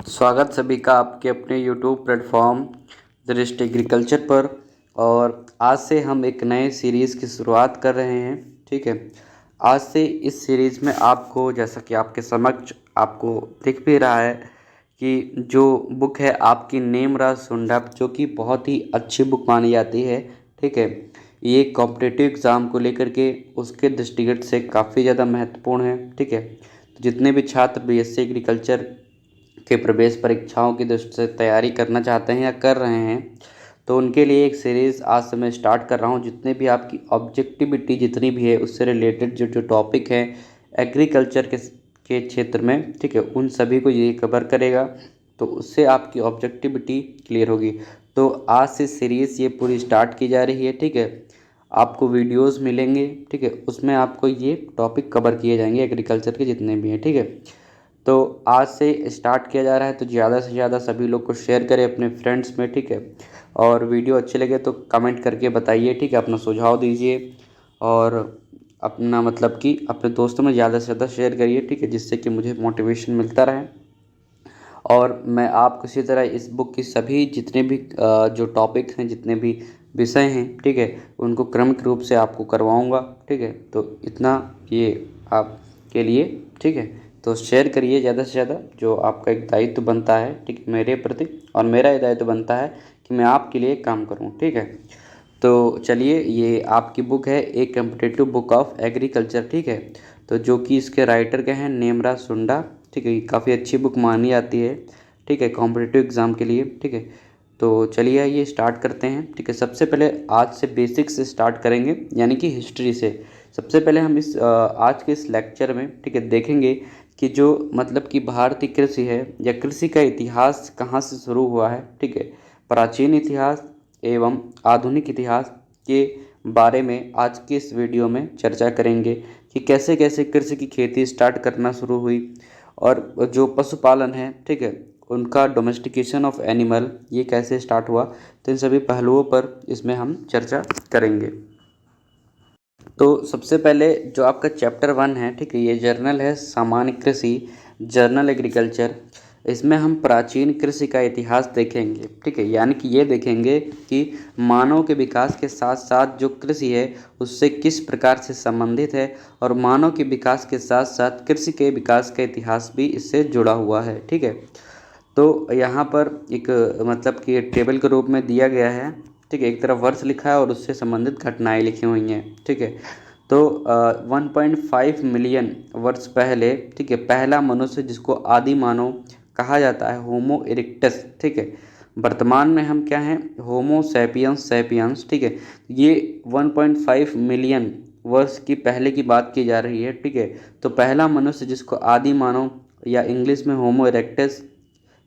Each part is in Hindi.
स्वागत सभी का आपके अपने यूट्यूब प्लेटफॉर्म दृष्ट एग्रीकल्चर पर। और आज से हम एक नए सीरीज़ की शुरुआत कर रहे हैं। ठीक है, आज से इस सीरीज़ में आपको, जैसा कि आपके समक्ष आपको दिख भी रहा है, कि जो बुक है आपकी नेमराज सुंडा, जो कि बहुत ही अच्छी बुक मानी जाती है। ठीक है, ये कॉम्पिटिटिव एग्ज़ाम को लेकर के उसके दृष्टिगत से काफ़ी ज़्यादा महत्वपूर्ण है। ठीक है, तो जितने भी छात्र बीएससी एग्रीकल्चर के प्रवेश परीक्षाओं की दृष्टि से तैयारी करना चाहते हैं या कर रहे हैं, तो उनके लिए एक सीरीज़ आज से मैं स्टार्ट कर रहा हूँ। जितने भी आपकी ऑब्जेक्टिविटी जितनी भी है उससे रिलेटेड जो जो टॉपिक है एग्रीकल्चर के क्षेत्र में, ठीक है, उन सभी को ये कवर करेगा, तो उससे आपकी ऑब्जेक्टिविटी क्लियर होगी। तो आज से सीरीज़ ये पूरी स्टार्ट की जा रही है। ठीक है, आपको वीडियोस मिलेंगे, ठीक है, उसमें आपको ये टॉपिक कवर किए जाएंगे एग्रीकल्चर के जितने भी हैं। ठीक है, तो आज से स्टार्ट किया जा रहा है, तो ज़्यादा से ज़्यादा सभी लोग को शेयर करें अपने फ्रेंड्स में। ठीक है, और वीडियो अच्छे लगे तो कमेंट करके बताइए। ठीक है, अपना सुझाव दीजिए और अपना मतलब कि अपने दोस्तों में ज़्यादा से ज़्यादा शेयर करिए। ठीक है, जिससे कि मुझे मोटिवेशन मिलता रहे और मैं आपको इसी तरह इस बुक की सभी जितने भी जो टॉपिक हैं, जितने भी विषय हैं, ठीक है, उनको क्रमिक रूप से आपको करवाऊंगा। ठीक है, तो इतना ये आपके लिए। ठीक है, तो शेयर करिए ज़्यादा से ज़्यादा, जो आपका एक दायित्व बनता है, ठीक है, मेरे प्रति, और मेरा ये दायित्व बनता है कि मैं आपके लिए काम करूँ। ठीक है, तो चलिए, ये आपकी बुक है ए कम्पिटिटिव बुक ऑफ एग्रीकल्चर। ठीक है, तो जो कि इसके राइटर के हैं नेमराज सुंडा। ठीक है, काफ़ी अच्छी बुक मानी जाती है। ठीक है, कॉम्पिटिटिव एग्ज़ाम के लिए। ठीक है, तो चलिए आइए स्टार्ट करते हैं। ठीक है, सबसे पहले आज से बेसिक से स्टार्ट करेंगे, यानी कि हिस्ट्री से। सबसे पहले हम इस आज के इस लेक्चर में, ठीक है, देखेंगे कि जो मतलब कि भारतीय कृषि है या कृषि का इतिहास कहाँ से शुरू हुआ है। ठीक है, प्राचीन इतिहास एवं आधुनिक इतिहास के बारे में आज के इस वीडियो में चर्चा करेंगे कि कैसे कैसे कृषि की खेती स्टार्ट करना शुरू हुई, और जो पशुपालन है, ठीक है, उनका डोमेस्टिकेशन ऑफ एनिमल ये कैसे स्टार्ट हुआ। तो इन सभी पहलुओं पर इसमें हम चर्चा करेंगे। तो सबसे पहले जो आपका चैप्टर 1 है, ठीक है, ये जर्नल है सामान्य कृषि, जर्नल एग्रीकल्चर। इसमें हम प्राचीन कृषि का इतिहास देखेंगे। ठीक है, यानी कि ये देखेंगे कि मानव के विकास के साथ साथ जो कृषि है उससे किस प्रकार से संबंधित है, और मानव के विकास के साथ साथ कृषि के विकास का इतिहास भी इससे जुड़ा हुआ है। ठीक है, तो यहाँ पर एक मतलब कि टेबल के रूप में दिया गया है। ठीक है, एक तरफ वर्ष लिखा है और उससे संबंधित घटनाएं लिखी हुई हैं। ठीक है, तो 1.5 मिलियन वर्ष पहले, ठीक है, पहला मनुष्य जिसको आदि मानव कहा जाता है, होमो इरेक्टस। ठीक है, वर्तमान में हम क्या हैं, होमो सैपियंस सैपियंस। ठीक है, ये 1.5 मिलियन वर्ष की पहले की बात की जा रही है। ठीक है, तो पहला मनुष्य जिसको आदि मानव या इंग्लिश में होमो इरेक्टस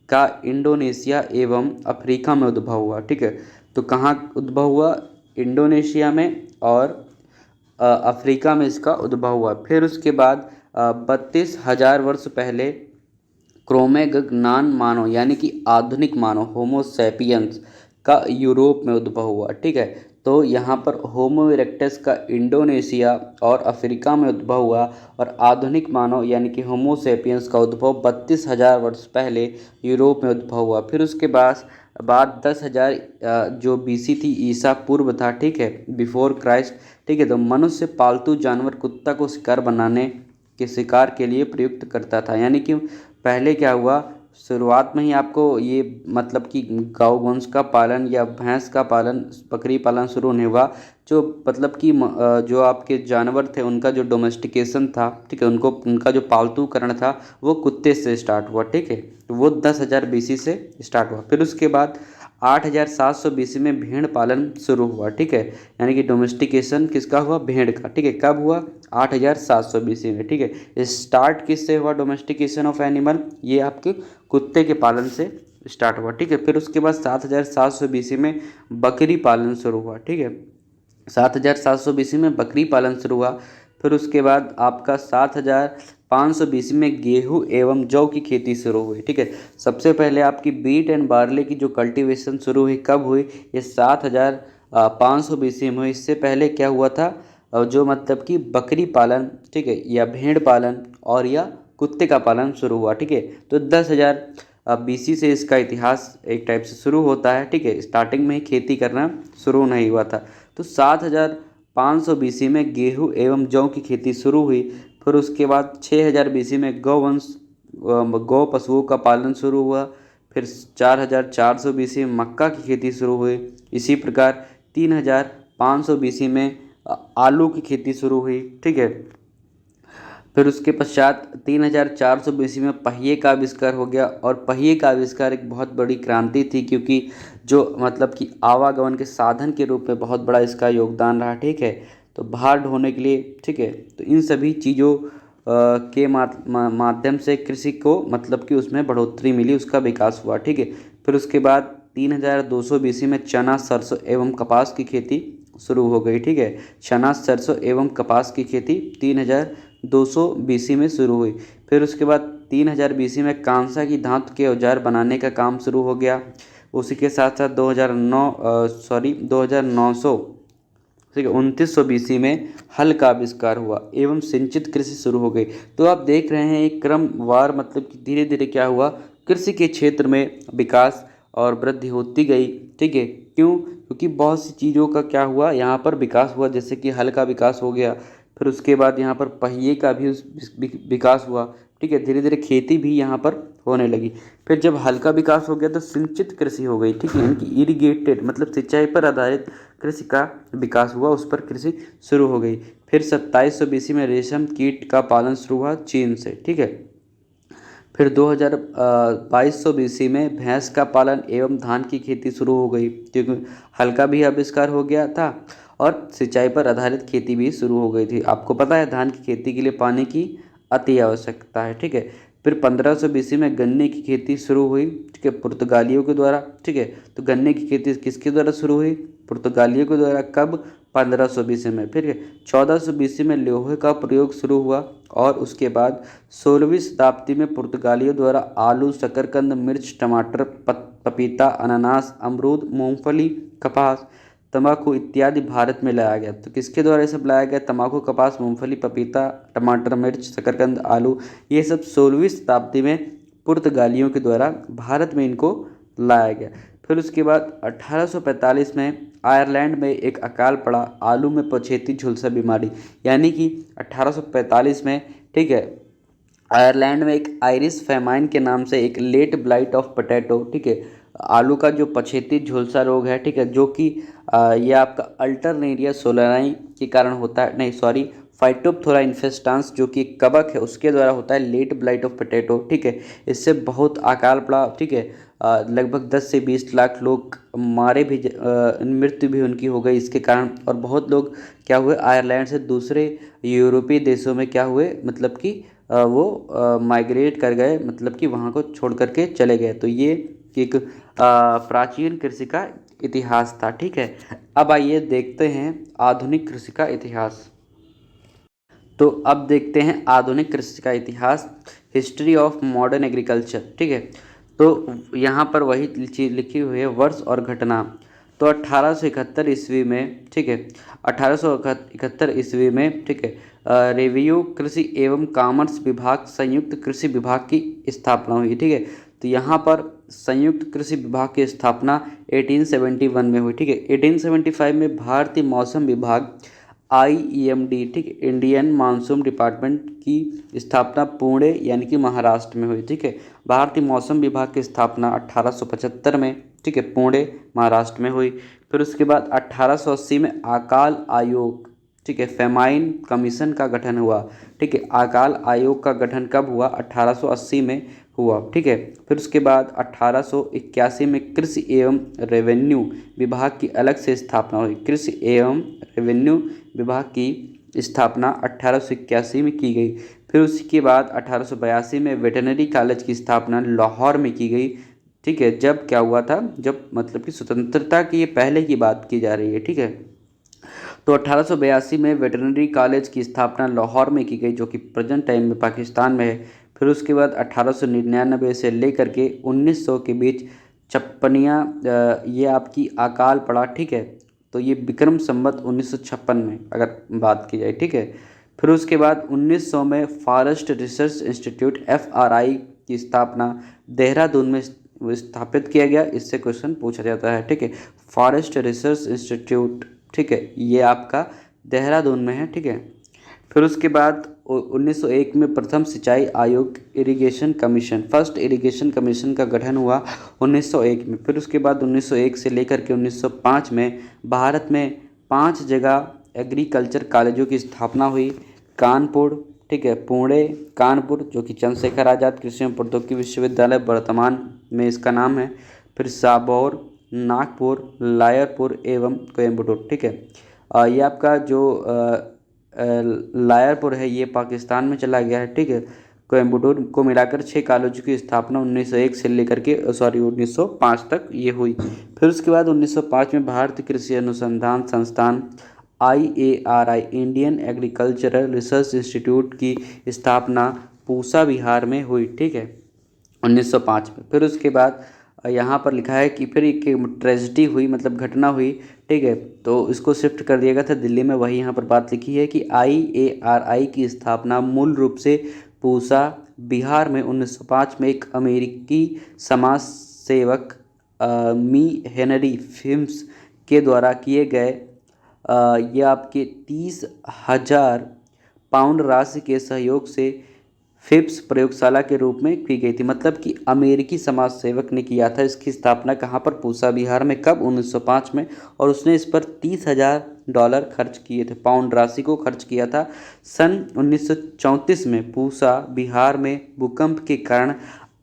का इंडोनेशिया एवं अफ्रीका में उद्भव हुआ। ठीक है, तो कहाँ उद्भव हुआ, इंडोनेशिया में और अफ्रीका में इसका उद्भव हुआ। फिर उसके बाद 32,000 वर्ष पहले क्रोमैगनान मानव यानी कि आधुनिक मानव होमो सैपियंस का यूरोप में उद्भव हुआ। ठीक है, तो यहाँ पर होमो इरेक्टस का इंडोनेशिया और अफ्रीका में उद्भव हुआ, और आधुनिक मानव यानी कि होमो सैपियंस का उद्भव 32,000 वर्ष पहले यूरोप में उद्भव हुआ। फिर उसके बाद 10,000 जो बीसी थी, ईसा पूर्व था, ठीक है, बिफोर क्राइस्ट। ठीक है, तो मनुष्य पालतू जानवर कुत्ता को शिकार बनाने के शिकार के लिए प्रयुक्त करता था। यानी कि पहले क्या हुआ, शुरुआत में ही आपको ये मतलब कि गौ वंश का पालन या भैंस का पालन, बकरी पालन शुरू नहीं हुआ। जो मतलब कि जो आपके जानवर थे उनका जो डोमेस्टिकेशन था, ठीक है, उनका जो पालतूकरण था वो कुत्ते से स्टार्ट हुआ। ठीक है, तो वो 10,000 बीसी से स्टार्ट हुआ। फिर उसके बाद 8,700 बीसी में भेड़ पालन शुरू हुआ। ठीक है, यानी कि डोमेस्टिकेशन किसका हुआ, भेड़ का। ठीक है, कब हुआ, 8,700 बीसी में। ठीक है, स्टार्ट किससे हुआ डोमेस्टिकेशन ऑफ एनिमल, ये आपके कुत्ते के पालन से स्टार्ट हुआ। ठीक है, फिर उसके बाद 7,700 बीसी में बकरी पालन शुरू हुआ। ठीक है, 7,700 बीसी में बकरी पालन शुरू हुआ। फिर उसके बाद आपका 7,500 बीसी में गेहूं एवं जौ की खेती शुरू हुई। ठीक है, सबसे पहले आपकी बीट एंड बार्ले की जो कल्टीवेशन शुरू हुई कब हुई, ये 7,500 बीसी में हुई। इससे पहले क्या हुआ था, जो मतलब कि बकरी पालन, ठीक है, या भेड़ पालन और या कुत्ते का पालन शुरू हुआ। ठीक है, तो 10,000 BC से इसका इतिहास एक टाइप से शुरू होता है, ठीक है। स्टार्टिंग में ही खेती करना शुरू नहीं हुआ था। तो 7500 BC में गेहूँ एवं जौ की खेती शुरू हुई। फिर उसके बाद 6000 BC में गौ पशुओं का पालन शुरू हुआ। फिर 4400 BC में मक्का की खेती शुरू हुई। इसी प्रकार 3500 BC में आलू की खेती शुरू हुई, ठीक है। फिर उसके पश्चात 3400 BC में पहिए का आविष्कार हो गया, और पहिए का आविष्कार एक बहुत बड़ी क्रांति थी, क्योंकि जो मतलब कि आवागमन के साधन के रूप में बहुत बड़ा इसका योगदान रहा, ठीक है। तो भार ढोने के लिए, ठीक है। तो इन सभी चीज़ों के माध्यम से कृषि को मतलब कि उसमें बढ़ोतरी मिली, उसका विकास हुआ, ठीक है। फिर उसके बाद 3200 BC में चना, सरसों एवं कपास की खेती शुरू हो गई, ठीक है। चना, सरसों एवं कपास की खेती 3200 BC में शुरू हुई। फिर उसके बाद 3000 BC में कांसा की धातु के औजार बनाने का काम शुरू हो गया। उसी के साथ साथ 2900, ठीक है, 2900 BC में हल का आविष्कार हुआ एवं सिंचित कृषि शुरू हो गई। तो आप देख रहे हैं एक क्रमवार मतलब कि धीरे धीरे क्या हुआ, कृषि के क्षेत्र में विकास और वृद्धि होती गई, ठीक है। क्यों? क्योंकि बहुत सी चीज़ों का क्या हुआ, यहाँ पर विकास हुआ, जैसे कि हल का विकास हो गया। फिर उसके बाद यहाँ पर पहिए का भी विकास हुआ, ठीक है। धीरे धीरे खेती भी यहाँ पर होने लगी। फिर जब हल का विकास हो गया तो सिंचित कृषि हो गई, ठीक है। यानी कि इरिगेटेड मतलब सिंचाई पर आधारित कृषि का विकास हुआ, उस पर कृषि शुरू हो गई। फिर 2700 BC में रेशम कीट का पालन शुरू हुआ चीन से, ठीक है। फिर 2200 BC में भैंस का पालन एवं धान की खेती शुरू हो गई, क्योंकि हल का भी आविष्कार हो गया था और सिंचाई पर आधारित खेती भी शुरू हो गई थी। आपको पता है धान की खेती के लिए पानी की अति आवश्यकता है, ठीक है। फिर 1500 BC में गन्ने की खेती शुरू हुई, ठीक है, पुर्तगालियों के द्वारा, ठीक है। तो गन्ने की खेती किसके द्वारा शुरू हुई? पुर्तगालियों के द्वारा। कब? 1500 BC में। फिर 1400 BC में लोहे का प्रयोग शुरू हुआ, और उसके बाद 16वीं शताब्दी में पुर्तगालियों द्वारा आलू, शकरकंद, मिर्च, टमाटर, पपीता, अनानास, अमरूद, मूंगफली, कपास, तंबाकू इत्यादि भारत में लाया गया। तो किसके द्वारा ये सब लाया गया? तंबाकू, कपास, मूंगफली, पपीता, टमाटर, मिर्च, शकरकंद, आलू, ये सब 16वीं शताब्दी में पुर्तगालियों के द्वारा भारत में इनको लाया गया। फिर उसके बाद 1845 में आयरलैंड में एक अकाल पड़ा, आलू में पछेती झुलसा बीमारी, यानी कि 1845 में, ठीक है, आयरलैंड में एक आयरिश फेमाइन के नाम से एक लेट ब्लाइट ऑफ पोटैटो, ठीक है, आलू का जो पछेती झुलसा रोग है, ठीक है, जो कि ये आपका अल्टरनेरिया सोलानाई के कारण होता है, नहीं सॉरी, फाइटोप्थोरा इन्फेस्टांस जो कि कवक है उसके द्वारा होता है, लेट ब्लाइट ऑफ पोटैटो, ठीक है। इससे बहुत अकाल पड़ा, ठीक है। लगभग 10 से 20 लाख लोग मारे भी, मृत्यु भी उनकी हो गई इसके कारण। और बहुत लोग क्या हुए, आयरलैंड से दूसरे यूरोपीय देशों में क्या हुए, मतलब कि वो माइग्रेट कर गए, मतलब कि वहाँ को छोड़ करके चले गए। तो ये एक प्राचीन कृषि का इतिहास था, ठीक है। अब आइए देखते हैं आधुनिक कृषि का इतिहास। तो अब देखते हैं आधुनिक कृषि का इतिहास, हिस्ट्री ऑफ मॉडर्न एग्रीकल्चर, ठीक है। तो यहाँ पर वही चीज़ लिखी हुई है, वर्ष और घटना। तो 1871 ईस्वी में, ठीक है, 1871 ईस्वी में, ठीक है, रेवेन्यू कृषि एवं कॉमर्स विभाग संयुक्त कृषि विभाग की स्थापना हुई, ठीक है। तो यहाँ पर संयुक्त कृषि विभाग की स्थापना 1871 में हुई, ठीक है। 1875 में भारतीय मौसम विभाग IEMD, ठीक, इंडियन मानसून डिपार्टमेंट की स्थापना पुणे यानी कि महाराष्ट्र में हुई, ठीक है। भारतीय मौसम विभाग की स्थापना 1875 में, ठीक है, पुणे महाराष्ट्र में हुई। फिर उसके बाद 1880 में अकाल आयोग, ठीक है, फेमाइन कमीशन का गठन हुआ, ठीक है। अकाल आयोग का गठन कब हुआ? 1880 में हुआ, ठीक है। फिर उसके बाद 1881 में कृषि एवं रेवेन्यू विभाग की अलग से स्थापना हुई। कृषि एवं रेवेन्यू विभाग की स्थापना 1881 में की गई। फिर उसके बाद 1882 में वेटरनरी कॉलेज की स्थापना लाहौर में की गई, ठीक है। जब क्या हुआ था, जब मतलब कि स्वतंत्रता की ये पहले की बात की जा रही है, ठीक है। तो 1882 में वेटरनरी कॉलेज की स्थापना लाहौर में की गई, जो कि प्रेजेंट टाइम में पाकिस्तान में है। फिर उसके बाद 1899 से लेकर के 1900 के बीच छप्पनिया ये आपकी अकाल पड़ा, ठीक है। तो ये विक्रम संवत 1956 में अगर बात की जाए, ठीक है। फिर उसके बाद 1900 में फॉरेस्ट रिसर्च इंस्टीट्यूट FRI की स्थापना देहरादून में स्थापित किया गया, इससे क्वेश्चन पूछा जाता है। ठीक है, फॉरेस्ट रिसर्च इंस्टीट्यूट, ठीक है, ये आपका देहरादून में है। ठीक है, फिर उसके बाद 1901 में प्रथम सिंचाई आयोग irrigation commission, first irrigation commission का गठन हुआ 1901 में। फिर उसके बाद 1901 से लेकर के 1905 में भारत में 5 जगह एग्रीकल्चर कॉलेजों की स्थापना हुई। कानपुर, ठीक है, पुणे, कानपुर जो कि चंद्रशेखर आज़ाद कृषि एवं प्रौद्योगिकी विश्वविद्यालय वर्तमान में इसका नाम है। फिर साबौर, नागपुर, लायरपुर एवं कोयम्बटूर। ठीक है, ये आपका जो लायरपुर है ये पाकिस्तान में चला गया है। ठीक है, कोयम्बटूर को मिलाकर 6 कॉलेजों की स्थापना 1901 से लेकर के 1905 तक ये हुई। फिर उसके बाद 1905 में भारतीय कृषि अनुसंधान संस्थान IARI, Indian agricultural research institute की स्थापना पूसा बिहार में हुई। ठीक है, 1905 में। फिर उसके बाद यहाँ पर लिखा है कि फिर एक ट्रेजिडी हुई, मतलब घटना हुई। ठीक है, तो इसको शिफ्ट कर दिया गया था दिल्ली में, वही यहाँ पर बात लिखी है कि IARI की स्थापना मूल रूप से पूसा बिहार में 1905 में एक अमेरिकी समाज सेवक मी हेनरी फिम्स के द्वारा किए गए ये आपके 30,000 पाउंड राशि के सहयोग से फिप्स प्रयोगशाला के रूप में की गई थी। मतलब कि अमेरिकी समाज सेवक ने किया था। इसकी स्थापना कहाँ पर? पूसा बिहार में। कब? 1905 में। और उसने इस पर $30,000 खर्च किए थे, पाउंड राशि को खर्च किया था। सन 1934 में पूसा बिहार में भूकंप के कारण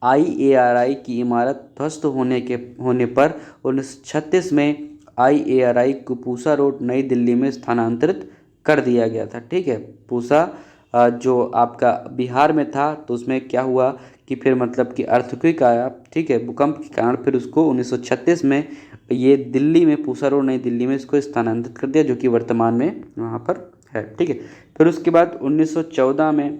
IARI की इमारत ध्वस्त होने पर 1936 में IARI को पूसा रोड नई दिल्ली में स्थानांतरित कर दिया गया था। ठीक है, पूसा जो आपका बिहार में था तो उसमें क्या हुआ कि फिर मतलब कि अर्थक्वेक आया। ठीक है, भूकंप के कारण फिर उसको 1936 में ये दिल्ली में पूसा रोड नई दिल्ली में इसको स्थानांतरित कर दिया, जो कि वर्तमान में वहाँ पर है। ठीक है, फिर उसके बाद 1914 में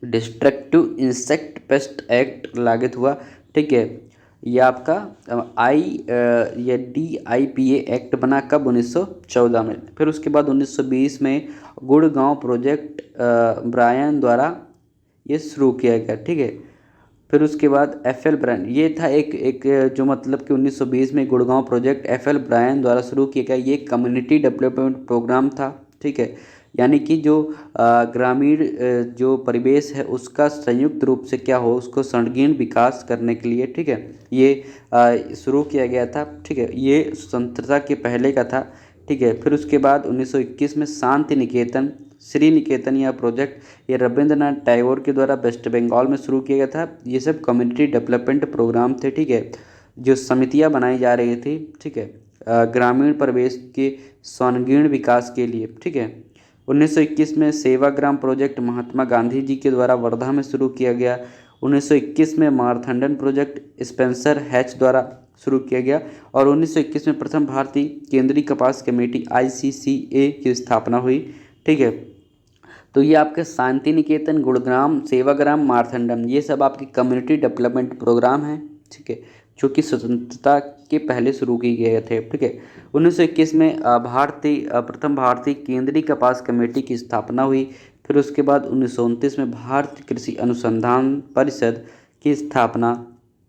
डिस्ट्रक्टिव इंसेक्ट पेस्ट एक्ट लागू हुआ। ठीक है, ये आपका ये DIPA एक्ट बना कब? 1914 में। फिर उसके बाद 1920 में गुड़गांव प्रोजेक्ट ब्रायन द्वारा ये शुरू किया गया। ठीक है, फिर उसके बाद FL ब्रायन, ये था एक जो मतलब कि 1920 में गुड़गांव प्रोजेक्ट FL ब्रायन द्वारा शुरू किया गया। ये कम्युनिटी डेवलपमेंट प्रोग्राम था। ठीक है, यानी कि जो ग्रामीण जो परिवेश है उसका संयुक्त रूप से क्या हो, उसको संगीण विकास करने के लिए, ठीक है, ये शुरू किया गया था। ठीक है, ये स्वतंत्रता के पहले का था। ठीक है, फिर उसके बाद 1921 में शांति निकेतन, श्री निकेतन या प्रोजेक्ट ये रविंद्रनाथ टैगोर के द्वारा वेस्ट बंगाल में शुरू किया गया था। ये सब कम्युनिटी डेवलपमेंट प्रोग्राम थे। ठीक है, जो समितियां बनाई जा रही थी, ठीक है, ग्रामीण परिवेश के संगीण विकास के लिए। ठीक है, 1921 में सेवाग्राम प्रोजेक्ट महात्मा गांधी जी के द्वारा वर्धा में शुरू किया गया। 1921 में मारथंडन प्रोजेक्ट स्पेंसर हैच द्वारा शुरू किया गया। और 1921 में प्रथम भारतीय केंद्रीय कपास कमेटी ICCA की स्थापना हुई। ठीक है, तो ये आपके शांति निकेतन, गुड़ग्राम, सेवाग्राम, मारथंडम, ये सब आपके कम्युनिटी डेवलपमेंट प्रोग्राम हैं। ठीक है, जो कि स्वतंत्रता के पहले शुरू किए गए थे। ठीक है, 1921 में प्रथम भारतीय केंद्रीय कपास कमेटी की स्थापना हुई। फिर उसके बाद 1929 में भारतीय कृषि अनुसंधान परिषद की स्थापना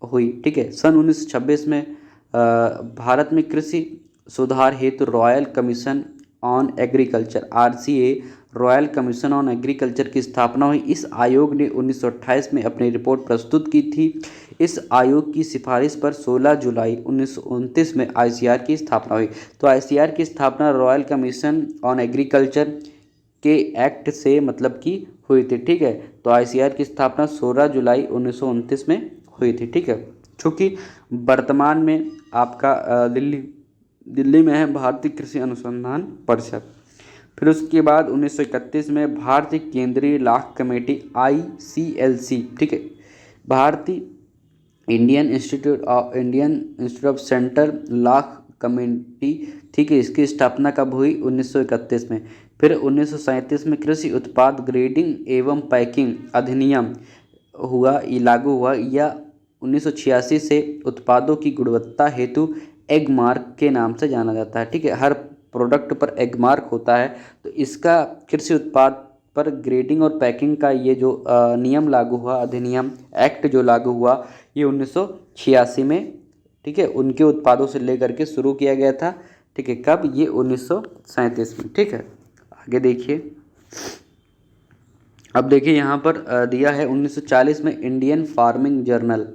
हुई। ठीक है, सन 1926 में भारत में कृषि सुधार हेतु royal commission on agriculture RCA, royal commission on agriculture की स्थापना हुई। इस आयोग ने 1928 में अपनी रिपोर्ट प्रस्तुत की थी। इस आयोग की सिफारिश पर 16 जुलाई 1929 में ICR की स्थापना हुई। तो ICR की स्थापना रॉयल कमीशन ऑन एग्रीकल्चर के एक्ट से मतलब की हुई थी। ठीक है, तो ICR की स्थापना 16 जुलाई 1929 में हुई थी। ठीक है, चूँकि वर्तमान में आपका दिल्ली में है भारतीय कृषि अनुसंधान परिषद। फिर उसके बाद 1931 में भारतीय केंद्रीय लाख कमेटी ICLC, ठीक है, भारतीय Indian institute of centre lakh committee, ठीक है, इसकी स्थापना कब हुई? 1931 में। फिर 1937 में कृषि उत्पाद ग्रेडिंग एवं पैकिंग अधिनियम लागू हुआ। या 1986 से उत्पादों की गुणवत्ता हेतु एग मार्क के नाम से जाना जाता है। ठीक है, हर प्रोडक्ट पर एग मार्क होता है, तो इसका कृषि उत्पाद पर ग्रेडिंग और पैकिंग का ये जो नियम लागू हुआ, अधिनियम एक्ट जो लागू हुआ, ये 1986 में, ठीक है, उनके उत्पादों से लेकर के शुरू किया गया था। ठीक है, कब? ये 1937 में। ठीक है, आगे देखिए। अब देखिए यहाँ पर दिया है 1940 में इंडियन फार्मिंग जर्नल।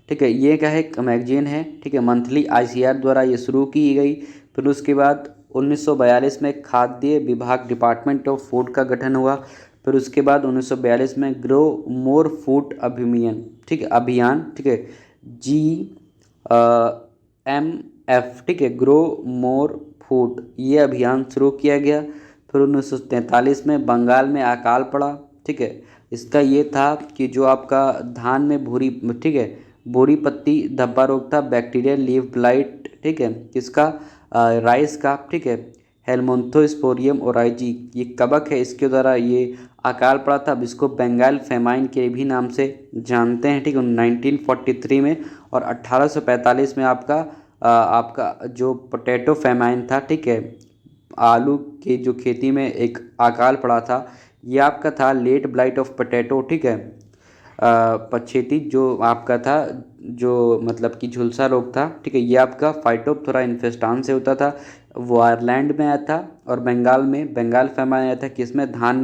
ठीक है, ये क्या है? एक मैगजीन है। ठीक है, मंथली ICAR द्वारा ये शुरू की गई। फिर उसके बाद 1942 में खाद्य विभाग, डिपार्टमेंट ऑफ फूड का गठन हुआ। फिर उसके बाद 1942 में ग्रो मोर फूड अभियान, ठीक है, अभियान, ठीक है, GMF, ठीक है, ग्रो मोर फूड, ये अभियान शुरू किया गया। फिर 1943 में बंगाल में अकाल पड़ा। ठीक है, इसका ये था कि जो आपका धान में भूरी, ठीक है, भूरी पत्ती धब्बा रोग था, बैक्टीरियल लीफ ब्लाइट, ठीक है, किसका? राइस का, ठीक है, हेलमोन्थोस्पोरियम ओराइजी, ये कवक है, इसके द्वारा ये अकाल पड़ा था। अब इसको बंगाल फेमाइन के भी नाम से जानते हैं। ठीक है, 1943 में। और 1845 में आपका जो पोटैटो फेमाइन था, ठीक है, आलू की जो खेती में एक अकाल पड़ा था, ये आपका था लेट ब्लाइट ऑफ पोटैटो। ठीक है, पछेती जो आपका था, जो मतलब कि झुलसा रोग था। ठीक है, ये आपका फाइटोप्थोरा इन्फेस्टान से होता था, वो आयरलैंड में आया था। और बंगाल में बंगाल फेमाइन आया था किसमें? धान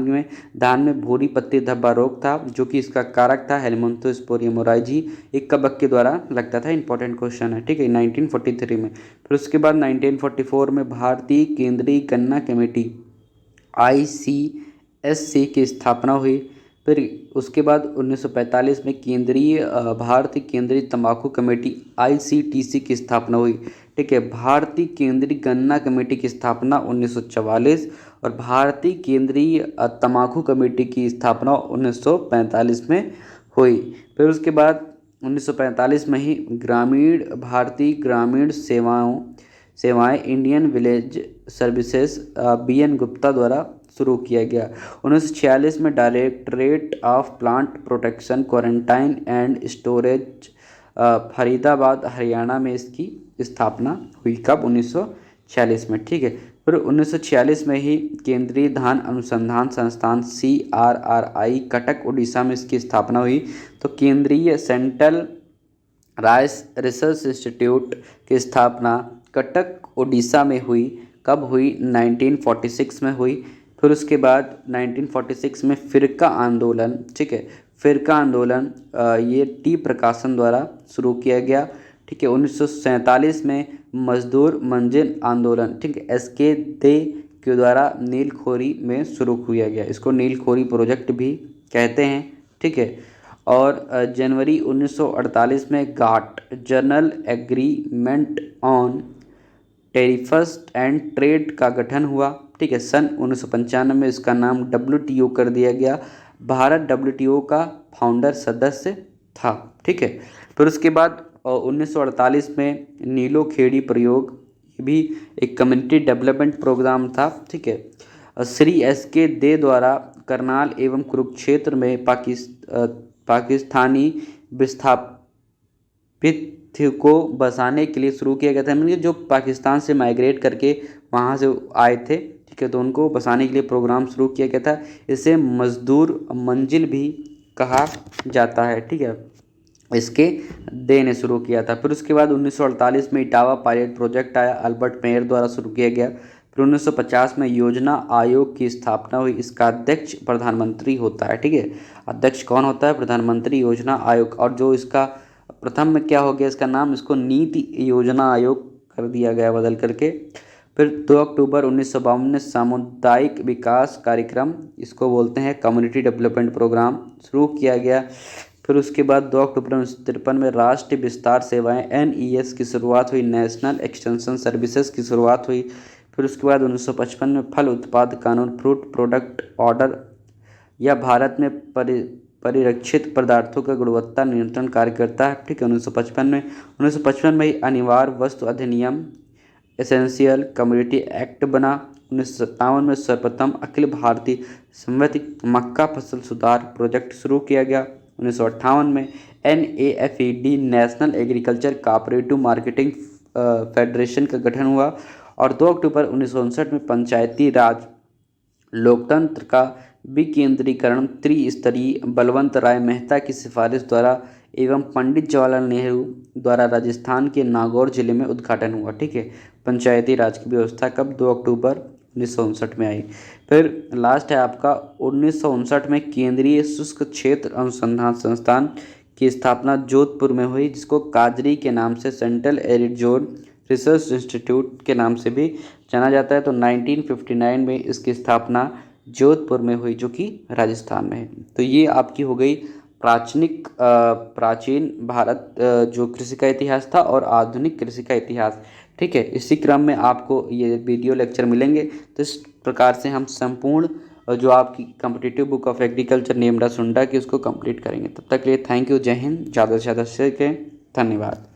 में भूरी पत्ती धब्बा रोग था, जो कि इसका कारक था हेलमोन्थोस्पोरियम ओराइजी, एक कवक के द्वारा लगता था। इंपॉर्टेंट क्वेश्चन है। ठीक है, 1943 में। फिर उसके बाद 1944 में भारतीय केंद्रीय गन्ना कमेटी ICSC की स्थापना हुई। फिर उसके बाद 1945 में भारतीय केंद्रीय तंबाकू कमेटी ICTC की स्थापना हुई। ठीक है, भारतीय केंद्रीय गन्ना कमेटी की स्थापना 1944 और भारतीय केंद्रीय तंबाकू कमेटी की स्थापना 1945 में हुई। फिर उसके बाद 1945 में ही भारतीय ग्रामीण सेवाएं Indian village services BN Gupta द्वारा शुरू किया गया। 1946 में directorate of plant protection, quarantine and storage, Faridabad, Haryana में इसकी स्थापना हुई। कब? 1946 में। ठीक है, फिर 1946 में ही केंद्रीय धान अनुसंधान संस्थान CRRI, कटक, उड़ीसा में इसकी स्थापना हुई। तो केंद्रीय सेंट्रल राइस रिसर्च इंस्टीट्यूट की स्थापना कटक, उड़ीसा में हुई। कब हुई? 1946 में हुई। फिर उसके बाद 1946 में फिरका आंदोलन, ठीक है, फिरका आंदोलन ये T प्रकाशन द्वारा शुरू किया गया। ठीक है, 1947 में मजदूर मंजिल आंदोलन, ठीक है, SK दे के द्वारा नीलखोरी में शुरू किया गया। इसको नीलखोरी प्रोजेक्ट भी कहते हैं। ठीक है, और जनवरी 1948 में GATT general agreement on tariffs and trade का गठन हुआ। ठीक है, सन 1995 में इसका नाम WTO कर दिया गया। भारत WTO का फाउंडर सदस्य था। ठीक है, फिर उसके बाद 1948 में नीलो खेड़ी प्रयोग, ये भी एक कम्युनिटी डेवलपमेंट प्रोग्राम था। ठीक है, श्री SK दे द्वारा करनाल एवं कुरुक्षेत्र में पाकिस्तानी विस्थापित को बसाने के लिए शुरू किया गया था। मतलब जो पाकिस्तान से माइग्रेट करके वहाँ से आए थे, ठीक है, तो उनको बसाने के लिए प्रोग्राम शुरू किया गया था। इसे मजदूर मंजिल भी कहा जाता है। ठीक है, इसके दे ने शुरू किया था। फिर उसके बाद 1948 में इटावा पायलट प्रोजेक्ट आया, अल्बर्ट मेयर द्वारा शुरू किया गया। फिर 1950 में योजना आयोग की स्थापना हुई। इसका अध्यक्ष प्रधानमंत्री होता है। ठीक है, अध्यक्ष कौन होता है? प्रधानमंत्री योजना आयोग। और जो इसका प्रथम में क्या हो गया इसका नाम? इसको नीति योजना आयोग कर दिया गया बदल करके। फिर 2 अक्टूबर 1952 में सामुदायिक विकास कार्यक्रम, इसको बोलते हैं कम्युनिटी डेवलपमेंट प्रोग्राम, शुरू किया गया। फिर उसके बाद 2 अक्टूबर 1953 में राष्ट्रीय विस्तार सेवाएं NES की शुरुआत हुई, नेशनल एक्सटेंशन सर्विसेज की शुरुआत हुई। फिर उसके बाद 1955 में फल उत्पाद कानून, फ्रूट प्रोडक्ट ऑर्डर, या भारत में परिरक्षित पदार्थों का गुणवत्ता नियंत्रण कार्य करता है। ठीक है, 1955 में ही अनिवार्य वस्तु अधिनियम, एसेंशियल कम्युनिटी एक्ट बना। 1957 में सर्वप्रथम अखिल भारतीय संवैधानिक मक्का फसल सुधार प्रोजेक्ट शुरू किया गया। 1958 में NAFED, national agriculture cooperative marketing federation का गठन हुआ। और 2 अक्टूबर 1959 में पंचायती राज लोकतंत्र का विकेंद्रीकरण त्रिस्तरीय बलवंत राय मेहता की सिफारिश द्वारा एवं पंडित जवाहरलाल नेहरू द्वारा राजस्थान के नागौर जिले में उद्घाटन हुआ। ठीक है। पंचायती राज की व्यवस्था कब? 2 अक्टूबर 1959 में आई। फिर लास्ट है आपका 1959 में केंद्रीय शुष्क क्षेत्र अनुसंधान संस्थान की स्थापना जोधपुर में हुई, जिसको काजरी के नाम से central arid zone research institute के नाम से भी जाना जाता है। तो 1959 में इसकी स्थापना जोधपुर में हुई, जो कि राजस्थान में है। तो ये आपकी हो गई प्राचीन भारत जो कृषि का इतिहास था और आधुनिक कृषि का इतिहास। ठीक है। इसी क्रम में आपको ये वीडियो लेक्चर मिलेंगे। तो इस प्रकार से हम संपूर्ण जो आपकी कॉम्पिटिटिव बुक ऑफ एग्रीकल्चर नेमडा सुंडा की उसको कंप्लीट करेंगे। तब तक के लिए थैंक यू। जय हिंद। ज़्यादा से ज़्यादा सीखें। धन्यवाद।